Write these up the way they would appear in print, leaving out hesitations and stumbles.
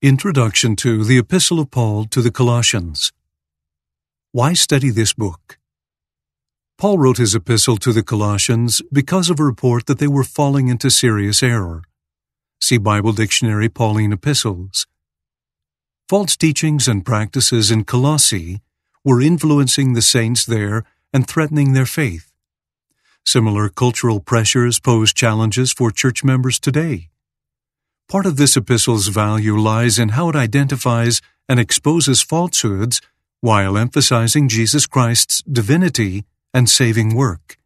Introduction to the Epistle of Paul to the Colossians. Why study this book? Paul wrote his epistle to the Colossians because of a report that they were falling into serious error. See Bible Dictionary Pauline Epistles. False teachings and practices in Colossae were influencing the saints there and threatening their faith. Similar cultural pressures pose challenges for church members today. Part of this epistle's value lies in how it identifies and exposes falsehoods while emphasizing Jesus Christ's divinity and saving work.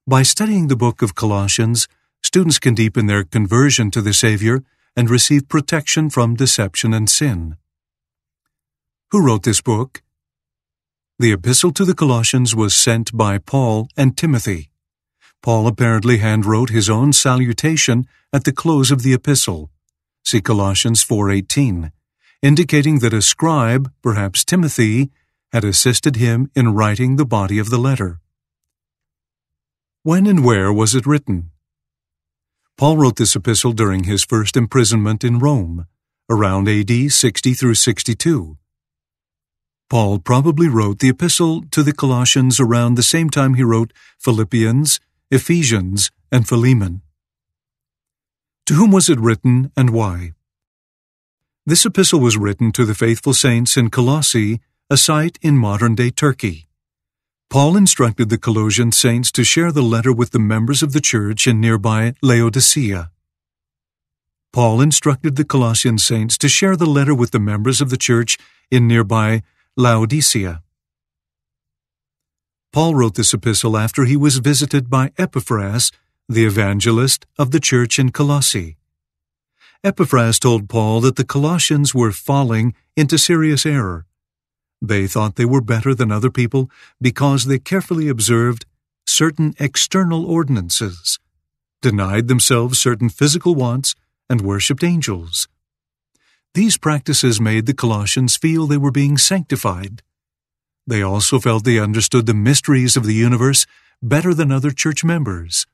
By studying the book of Colossians, students can deepen their conversion to the Savior and receive protection from deception and sin. Who wrote this book? The epistle to the Colossians was sent by Paul and Timothy. Paul apparently handwrote his own salutation at the close of the epistle. See Colossians 4:18, indicating that a scribe, perhaps Timothy, had assisted him in writing the body of the letter. When and where was it written? Paul wrote this epistle during his first imprisonment in Rome, around AD 60 through 62. Paul probably wrote the epistle to the Colossians around the same time he wrote Philippians, Ephesians, and Philemon. To whom was it written and why? This epistle was written to the faithful saints in Colossae, a site in modern-day Turkey. Paul instructed the Colossian saints to share the letter with the members of the church in nearby Laodicea. Paul instructed the Colossian saints to share the letter with the members of the church in nearby Laodicea. Paul wrote this epistle after he was visited by Epaphras, the evangelist of the church in Colossae. Epaphras told Paul that the Colossians were falling into serious error. They thought they were better than other people because they carefully observed certain external ordinances, denied themselves certain physical wants, and worshipped angels. These practices made the Colossians feel they were being sanctified. They also felt they understood the mysteries of the universe better than other church members.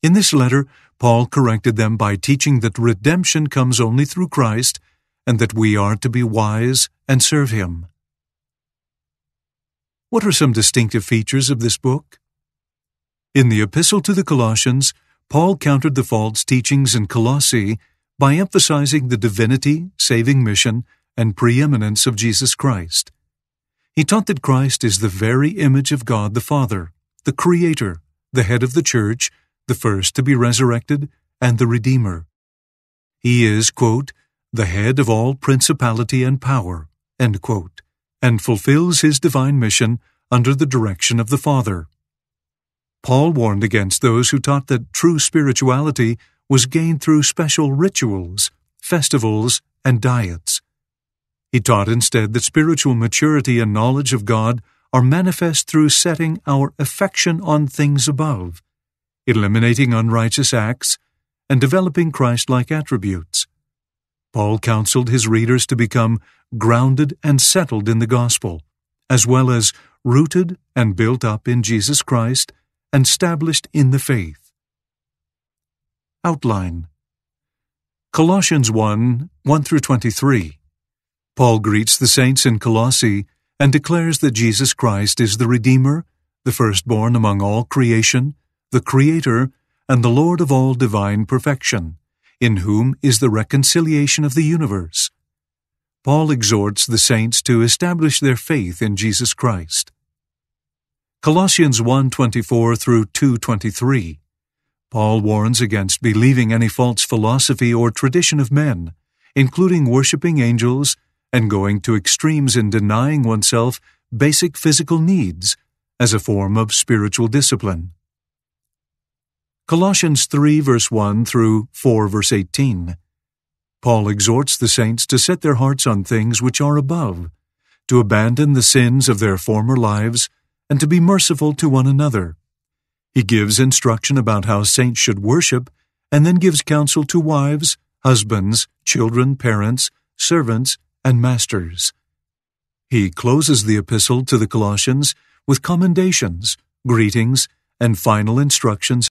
In this letter, Paul corrected them by teaching that redemption comes only through Christ and that we are to be wise and serve Him. What are some distinctive features of this book? In the Epistle to the Colossians, Paul countered the false teachings in Colossae by emphasizing the divinity, saving mission, and preeminence of Jesus Christ. He taught that Christ is the very image of God the Father, the Creator, the head of the church, the first to be resurrected, and the Redeemer. He is, quote, the head of all principality and power, end quote, and fulfills His divine mission under the direction of the Father. Paul warned against those who taught that true spirituality was gained through special rituals, festivals, and diets. He taught instead that spiritual maturity and knowledge of God are manifest through setting our affection on things above, eliminating unrighteous acts, and developing Christ-like attributes. Paul counseled his readers to become grounded and settled in the gospel, as well as rooted and built up in Jesus Christ and established in the faith. Outline. Colossians 1:1-23. Paul greets the saints in Colossae and declares that Jesus Christ is the Redeemer, the firstborn among all creation, the Creator, and the Lord of all divine perfection, in whom is the reconciliation of the universe. Paul exhorts the saints to establish their faith in Jesus Christ. Colossians 1:24-2:23. Paul warns against believing any false philosophy or tradition of men, including worshiping angels and going to extremes in denying oneself basic physical needs as a form of spiritual discipline. Colossians 3:1-4:18. Paul exhorts the saints to set their hearts on things which are above, to abandon the sins of their former lives, and to be merciful to one another. He gives instruction about how saints should worship, and then gives counsel to wives, husbands, children, parents, servants, and masters. He closes the epistle to the Colossians with commendations, greetings, and final instructions